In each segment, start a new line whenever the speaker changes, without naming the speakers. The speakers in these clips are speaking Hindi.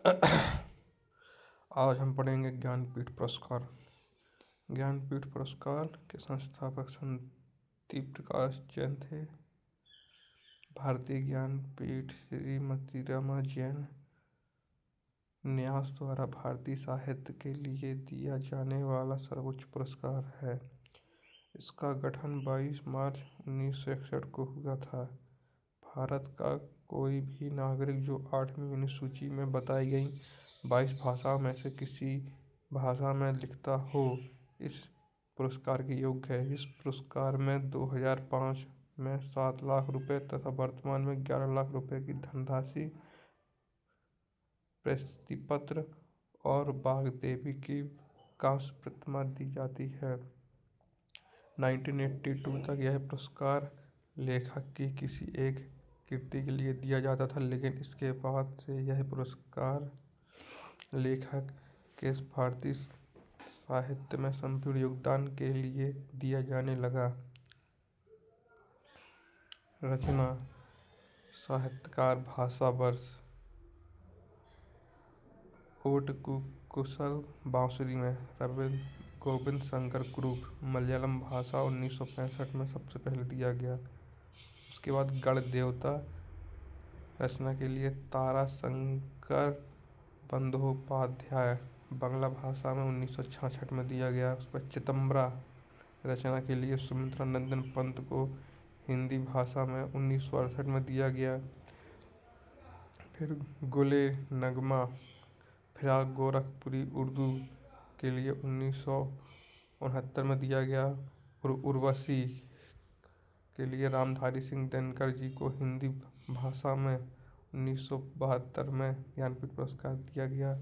आज हम पढ़ेंगे ज्ञानपीठ पुरस्कार। ज्ञानपीठ पुरस्कार के संस्थापक शांति प्रकाश जैन थे। भारतीय ज्ञानपीठ श्रीमती रमा जैन न्यास द्वारा भारतीय साहित्य के लिए दिया जाने वाला सर्वोच्च पुरस्कार है। इसका गठन 22 मार्च 1961 को हुआ था। भारत का कोई भी नागरिक जो 8वीं अनुसूची में बताई गई 22 भाषाओं में से किसी भाषा में लिखता हो, इस पुरस्कार के योग्य है। इस पुरस्कार में 2005 में 7 लाख रुपए तथा वर्तमान में 11 लाख रुपए की धनराशि, प्रशस्ति पत्र और वाग्देवी की कांस्य प्रतिमा दी जाती है। 1982 तक यह पुरस्कार लेखक की किसी एक कृति के लिए दिया जाता था, लेकिन इसके बाद से यह पुरस्कार लेखक के भारतीय साहित्य में संपूर्ण योगदान के लिए दिया जाने लगा। रचना: साहित्यकार भाषा वर्ष: ओट कुशल बांसुरी में गोविंद शंकर कुरूप। मलयालम भाषा 1965 में सबसे पहले दिया गया। उसके बाद गण देवता रचना के लिए ताराशंकर बंदोपाध्याय, बांग्ला भाषा में 1966 में दिया गया। उस पर चितंबरा रचना के लिए सुमित्रा नंदन पंत को हिंदी भाषा में 1968 में दिया गया। फिर गुले नगमा फिराक गोरखपुरी उर्दू के लिए 1969 में दिया गया। और उर्वशी के लिए रामधारी सिंह दिनकर जी को हिंदी भाषा में 1972 में ज्ञानपीठ पुरस्कार दिया गया।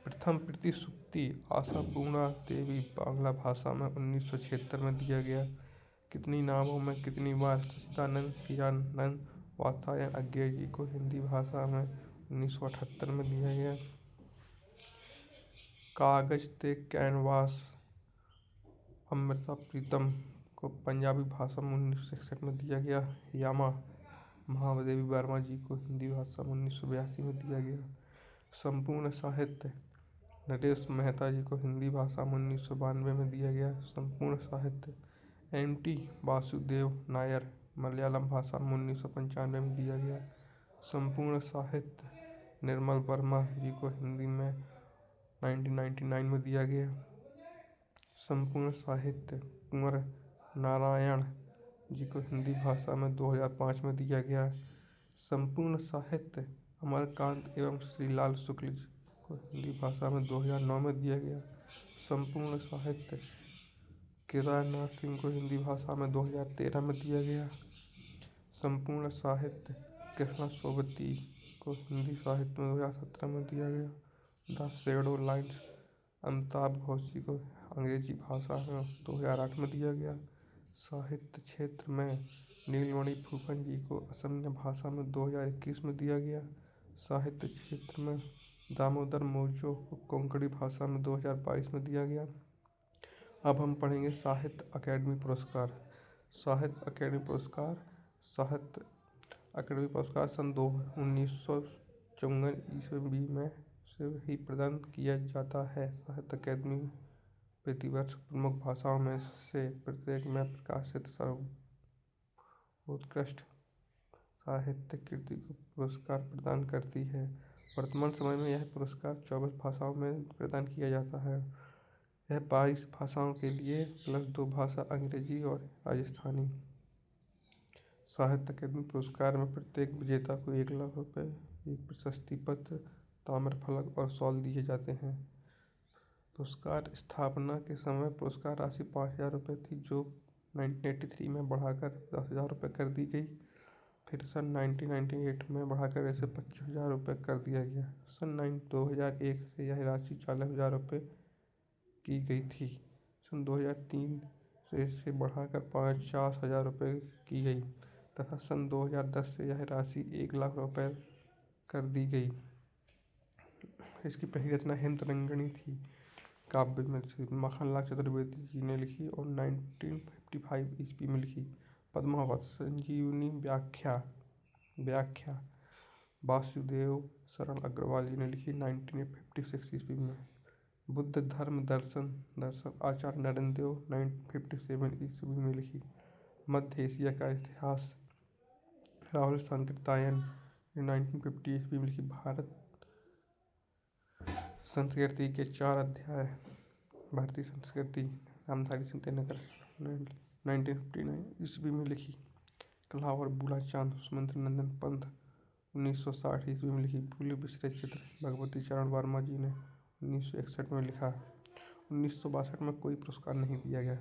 प्रथम प्रतिसूक्ति आशापूर्णा देवी, बांग्ला भाषा में 1976 में दिया गया। कितनी नावों में कितनी बार, सच्चिदानंद हीरानंद वात्स्यायन अज्ञे जी को हिंदी भाषा में 1978 में दिया गया। कागज ते कैनवास अमृता प्रीतम को पंजाबी भाषा में 1961 में दिया गया। यामा महादेवी वर्मा जी को हिंदी भाषा में 1982 में दिया गया। संपूर्ण साहित्य नरेश मेहता जी को हिंदी भाषा में 1992 में दिया गया। संपूर्ण साहित्य एम.टी. वासुदेव नायर, मलयालम भाषा में 1995 में दिया गया। संपूर्ण साहित्य निर्मल वर्मा जी को हिंदी में 1999 में दिया गया। संपूर्ण साहित्य कुंवर नारायण जी को हिंदी भाषा में 2005 में दिया गया। संपूर्ण साहित्य अमरकांत एवं श्रीलाल शुक्ल जी को हिंदी भाषा में 2009 में दिया गया। संपूर्ण साहित्य केदारनाथ सिंह को हिंदी भाषा में 2013 में दिया गया। संपूर्ण साहित्य कृष्णा सोबती को हिंदी साहित्य में 2017 में दिया गया। The shadow lines Amitav Ghosh ji को अंग्रेजी भाषा में 2008 में दिया गया। साहित्य क्षेत्र में नीलमणि फूकन जी को असमिया भाषा में 2021 में दिया गया। साहित्य क्षेत्र में दामोदर मोजो को कोंकणी भाषा में 2022 में दिया गया। अब हम पढ़ेंगे साहित्य अकादमी पुरस्कार। साहित्य अकादमी पुरस्कार सन 1954 ईस्वी में से ही प्रदान किया जाता है। साहित्य अकादमी प्रतिवर्ष प्रमुख भाषाओं में से प्रत्येक में प्रकाशित सर्वोत्कृष्ट साहित्य कृति को पुरस्कार प्रदान करती है। वर्तमान समय में यह पुरस्कार 24 भाषाओं में प्रदान किया जाता है। यह 22 भाषाओं के लिए प्लस 2 भाषा अंग्रेजी और राजस्थानी। साहित्य अकादमी पुरस्कार में प्रत्येक विजेता को 1 लाख रुपए, एक प्रशस्ति पत्र, ताम्रफलक और शॉल दिए जाते हैं। पुरस्कार स्थापना के समय पुरस्कार राशि 5,000 रुपये थी, जो 1983 में बढ़ाकर 10,000 रुपये कर दी गई। फिर सन 1998 में बढ़ाकर इसे 25,000 रुपये कर दिया गया। सन 2001 से यह राशि 40,000 रुपये की गई थी। सन 2003 से इसे बढ़ाकर 50,000 रुपये की गई तथा सन 2010 से यह राशि 1 लाख रुपये कर दी गई। इसकी पहली रचना हेमतरंगिणी थी, काव्य में माखनलाल चतुर्वेदी जी ने लिखी और 1955 ईस्वी में लिखी। पद्मावत संजीवनी व्याख्या वासुदेव शरण अग्रवाल जी ने लिखी 1956 ईस्वी में। बुद्ध धर्म दर्शन आचार्य नरेंद्र देव 1957 ईस्वी में लिखी। मध्य एशिया का इतिहास राहुल सांकृत्यायन 1950 ईस्वी में लिखी। भारत संस्कृति के 4 अध्याय। भारतीय संस्कृति रामधारी सिंह नगर 1959 ईस्वी में लिखी। कला और बूढ़ा चांद सुमंत्र नंदन पंत 1960 ईस्वी में लिखी। भूले बिसरे चित्र भगवती चरण वर्मा जी ने 1961 में लिखा। 1962 में कोई पुरस्कार नहीं दिया गया।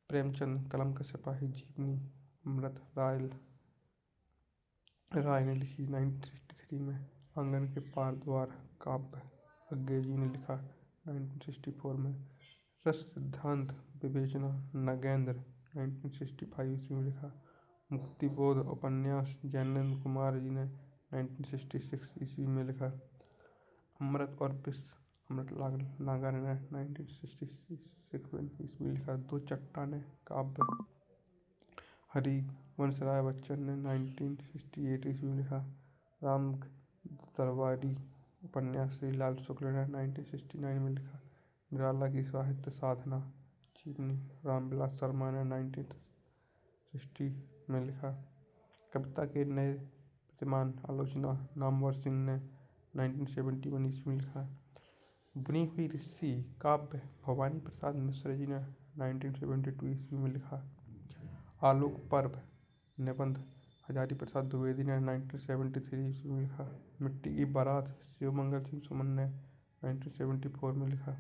प्रेमचंद कलम का सिपाही जीवनी अमृत राय ने लिखी 1963 में। आंगन के पार द्वार काव्य अज्ञे जी ने लिखा 1964 में। रस सिद्धांत विवेचना नगेंद्र 1965 ईस्वी में लिखा। मुक्तिबोध उपन्यास जैनेंद्र कुमार जी ने 1966 ईस्वी में लिखा। अमृत और विष अमृत नागर ने 1966 ईस्वी में लिखा। दो चट्टानें काव्य हरि वंशराय बच्चन ने 1968 ईस्वी में लिखा। राम दरबारी उपन्यास श्रीलाल शुक्ल ने 1969 में लिखा। निराला की साहित्य साधना जीवनी रामविलास शर्मा ने 1960 में लिखा। कविता के नए प्रतिमान आलोचना नामवर सिंह ने 1971 ईस्वी में लिखा। बुनी हुई ऋषि काव्य भवानी प्रसाद मिश्र जी ने 1972 ईस्वी में लिखा। आलोक पर्व निबंध हजारी प्रसाद द्विवेदी ने 1973 ईस्वी में लिखा। मिट्टी की बारात शिवमंगल सिंह सुमन ने 1974 में लिखा।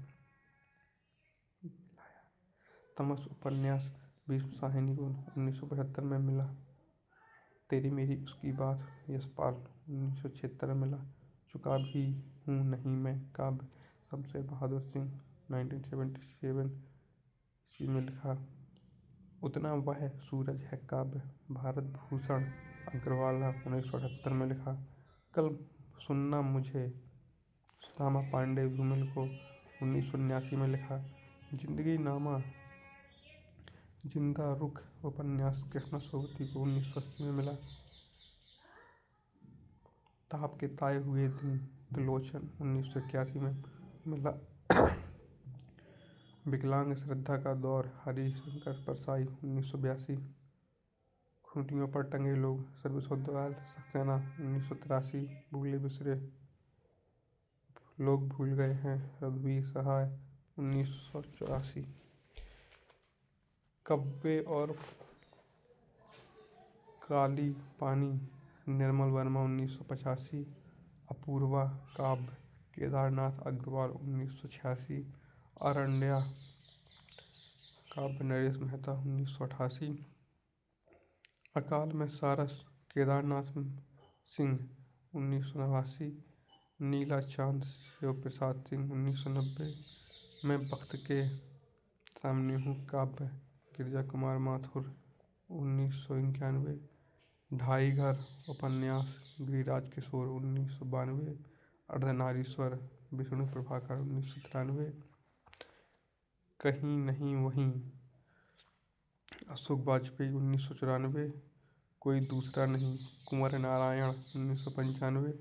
तमस उपन्यास भीष्म साहनी को 1975 में मिला। तेरी मेरी उसकी बात यशपाल 1976 में मिला। चुका भी हूँ नहीं मैं काव्य शमशेर बहादुर सिंह 1977 ईस्वी में लिखा। उतना वह सूरज है काव्य भारत भूषण अग्रवाल ने 1978 में लिखा। कल सुनना मुझे सुदामा पांडे विमल को 1979 में लिखा। जिंदगी नामा जिंदा रुख उपन्यास कृष्णा सोबती को 1980 में मिला। ताप के ताए हुए दिन त्रिलोचन 1981 में मिला। विकलांग श्रद्धा का दौर हरिशंकर परसाई 1982। खूंटियों पर टंगे लोग सर्वेश्वर दयाल सक्सेना 1983। भूले बिसरे लोग भूल गए हैं रघुवीर सहाय 1984। कब्बे और काली पानी निर्मल वर्मा 1985। अपूर्वा काव्य केदारनाथ अग्रवाल 1986। अरण्या काव्य नरेश मेहता 1988। अकाल में सारस केदारनाथ सिंह 1989। नीला चांद शिव प्रसाद सिंह 1990 में। वक्त के सामने हूँ काव्य गिरिजा कुमार माथुर 1991। ढाई घर उपन्यास गिरिराज किशोर 1992। अर्धनारीश्वर विष्णु प्रभाकर 1993। कहीं नहीं वहीं अशोक वाजपेयी 1994। कोई दूसरा नहीं कुंवर नारायण 1995।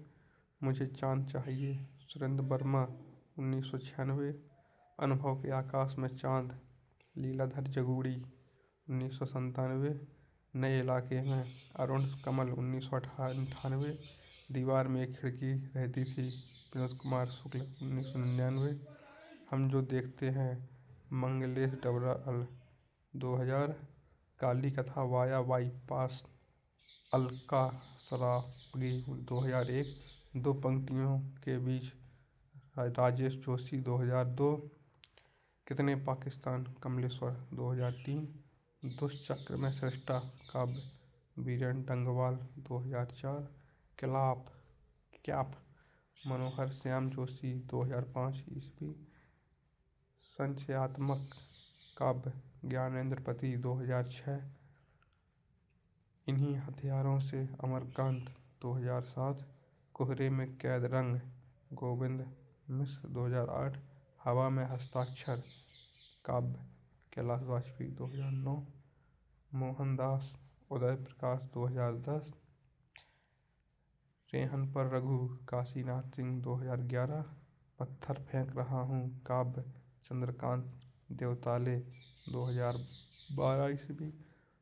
मुझे चांद चाहिए सुरेंद्र वर्मा 1996। अनुभव के आकाश में चांद लीलाधर जगूड़ी 1997। नए इलाके में अरुण कमल 1998। दीवार में एक खिड़की रहती थी विनोद कुमार शुक्ल 1999। हम जो देखते हैं मंगलेश डबराल 2000। काली कथा वाया बाईपास अलका सरापगी 2001। दो पंक्तियों के बीच राजेश जोशी 2002। कितने पाकिस्तान कमलेश्वर 2003। दुष्चक्र में श्रेष्ठा काव्य बीरेन डंगवाल 2004। क्याप मनोहर श्याम जोशी 2005 ईस्वी। संचयात्मक काव्य ज्ञानेंद्र पति 2006। इन्हीं हथियारों से अमरकांत 2007। कोहरे में कैद रंग गोविंद मिश्र 2008। हवा में हस्ताक्षर काव्य कैलाश वाजपेयी 2009। मोहनदास उदय प्रकाश 2010। रेहन पर रघु काशीनाथ सिंह 2011। पत्थर फेंक रहा हूँ काव्य चंद्रकांत देवताले 2012 ईस्वी।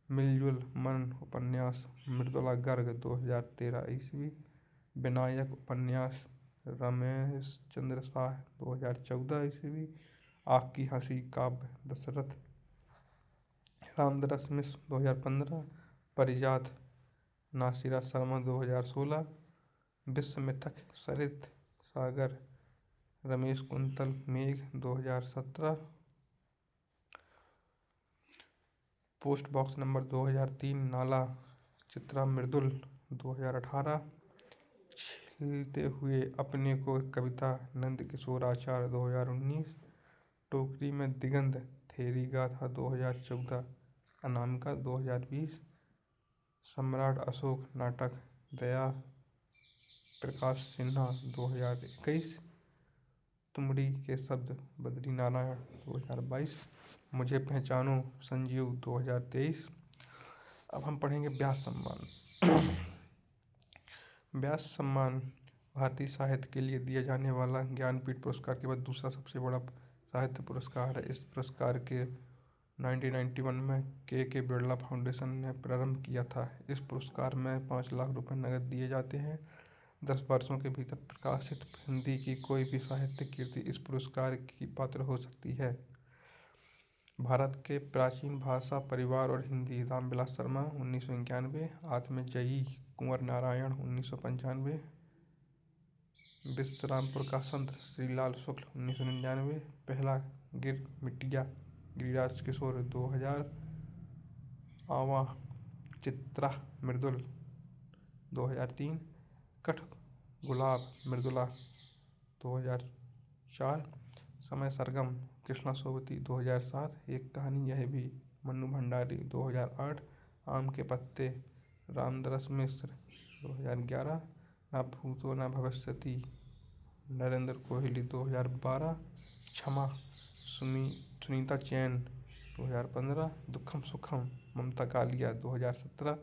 मिलजुल मन उपन्यास मृदुला गर्ग 2013 ईस्वी। विनायक उपन्यास रमेश चंद्र शाह 2014 ईस्वी। आग की हंसी काव्य दशरथ रामदरस मिश्र 2015। परिजात नासिरा शर्मा 2016। विश्व मिथक सरित सागर रमेश कुंतल मेघ 2017। पोस्ट बॉक्स नंबर 2003 नाला चित्रा मृदुल 2018। खिलते हुए अपने को कविता नंदकिशोर आचार्य 2019। टोकरी में दिगंत थेरी गाथा 2014। अनामिका 2020। सम्राट अशोक नाटक दया प्रकाश सिन्हा 2021। तुमड़ी के शब्द बद्री नारायण 2022। मुझे पहचानो संजीव 2023। अब हम पढ़ेंगे व्यास सम्मान। व्यास सम्मान भारतीय साहित्य के लिए दिया जाने वाला ज्ञानपीठ पुरस्कार के बाद दूसरा सबसे बड़ा साहित्य पुरस्कार है। इस पुरस्कार के 1991 में के बिरला फाउंडेशन ने प्रारंभ किया था। इस पुरस्कार में 5 लाख रुपए नकद दिए जाते हैं। 10 वर्षों के भीतर प्रकाशित हिंदी की कोई भी साहित्यिक कृति इस पुरस्कार की पात्र हो सकती है। भारत के प्राचीन भाषा परिवार और हिंदी रामविलास शर्मा 1991। आत्मजयी कुंवर नारायण 1995। विश्रामपुर का संत श्रीलाल शुक्ल 1999। पहला गिर मिटिया गिरिराज किशोर 2000। आवा चित्रा मृदुल 2003। कठ गुलाब मृदुला 2004। समय सरगम कृष्णा सोबती 2007। एक कहानी यह भी मन्नू भंडारी 2008। आम के पत्ते रामदरस मिश्र 2011। न भूतो न भविष्यति नरेंद्र कोहली 2012। क्षमा सुनीता चैन 2015। दुखम सुखम ममता कालिया 2017।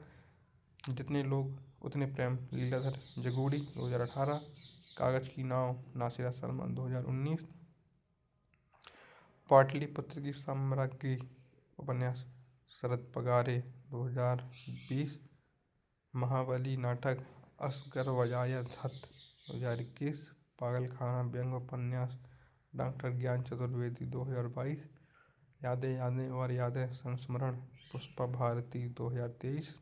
जितने लोग उतने प्रेम लीलाधर जगूड़ी 2018। कागज की नाव नासिरा शर्मा 2019। पाटलिपुत्र की साम्राज्ञी उपन्यास शरद पगारे 2020। महाबली नाटक असगर वजाय धत 2021। पागलखाना व्यंग उपन्यास डॉक्टर ज्ञान चतुर्वेदी 2022। यादें यादें और यादें संस्मरण पुष्पा भारती 2023।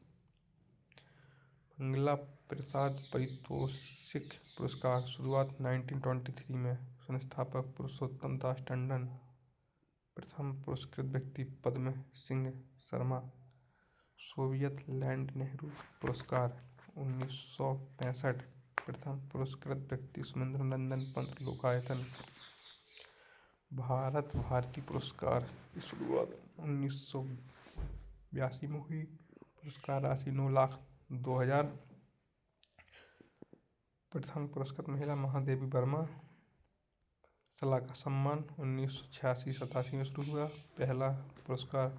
मंगला प्रसाद पारितोषिक पुरस्कार शुरुआत 1923 में। संस्थापक पुरुषोत्तम दास टंडन। प्रथम पुरस्कृत व्यक्ति पद्म सिंह शर्मा। सोवियत लैंड नेहरू पुरस्कार 1965। प्रथम पुरस्कृत व्यक्ति सुमेंद्र नंदन पंत लोकायतन। भारत भारती पुरस्कार की शुरुआत 1982 में हुई। पुरस्कार राशि 9 लाख 2000। प्रथम पुरस्कृत महिला महादेवी वर्मा। सलाह का सम्मान 1986-87 में शुरू हुआ। पहला पुरस्कार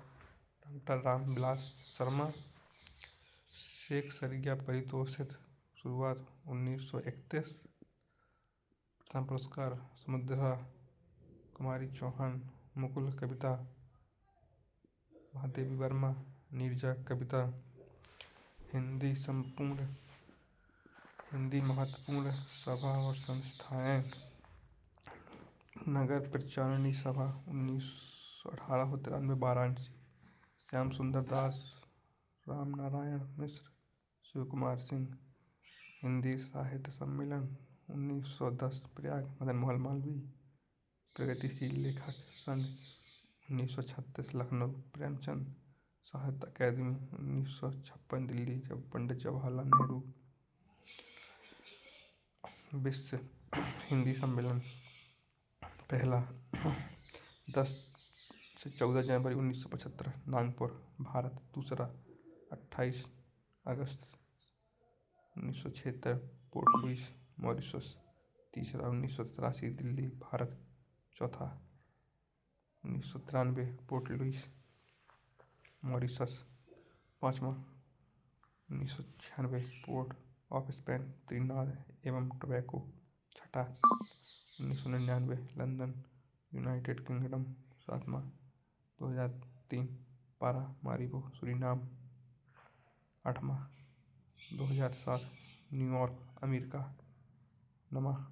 डॉक्टर रामविलास शर्मा। शेख सरिया पारितोषिक शुरुआत 1931। प्रथम पुरस्कार समुद्रा कुमारी चौहान। मुकुल कविता महादेवी वर्मा। नीरजा कविता। हिंदी महत्वपूर्ण सभा और संस्थाएं। नगर प्रचारिणी सभा 1918-93 वाराणसी। श्याम सुंदर दास राम नारायण मिश्र शिव कुमार सिंह। हिंदी साहित्य सम्मेलन 1910 प्रयाग मदन मोहन मालवीय। प्रगतिशील लेखक संघ 1936 लखनऊ प्रेमचंद। साहित्य अकादमी 1956 दिल्ली जब पंडित जवाहरलाल नेहरू। विश्व हिंदी सम्मेलन पहला 10 से 14 जनवरी 1975 नागपुर भारत। दूसरा 28 अगस्त 1976 पोर्ट लुइस मॉरिशस। तीसरा 1983 दिल्ली भारत। चौथा 1993 पोर्ट लुइस मॉरिशस। पाँचवा 1996 पोर्ट ऑफ स्पेन, त्रिनिदाद एवं टोबैगो। छठा 1999 लंदन, यूनाइटेड किंगडम। सातवां 2003 पारामारिबो, सुरीनाम। आठवां 2007 न्यूयॉर्क, अमेरिका। नौवां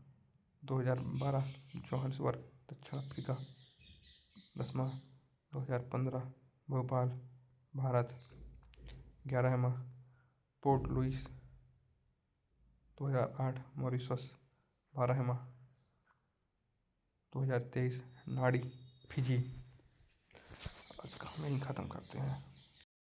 2012 जोहान्सबर्ग, दक्षिण अफ्रीका। 10वां 2015 भोपाल, भारत। 11वां पोर्ट लुइस, 2008 मॉरिशस। 12वां 2023 नाड़ी, फिजी। आज का हम यहीं ख़त्म करते हैं।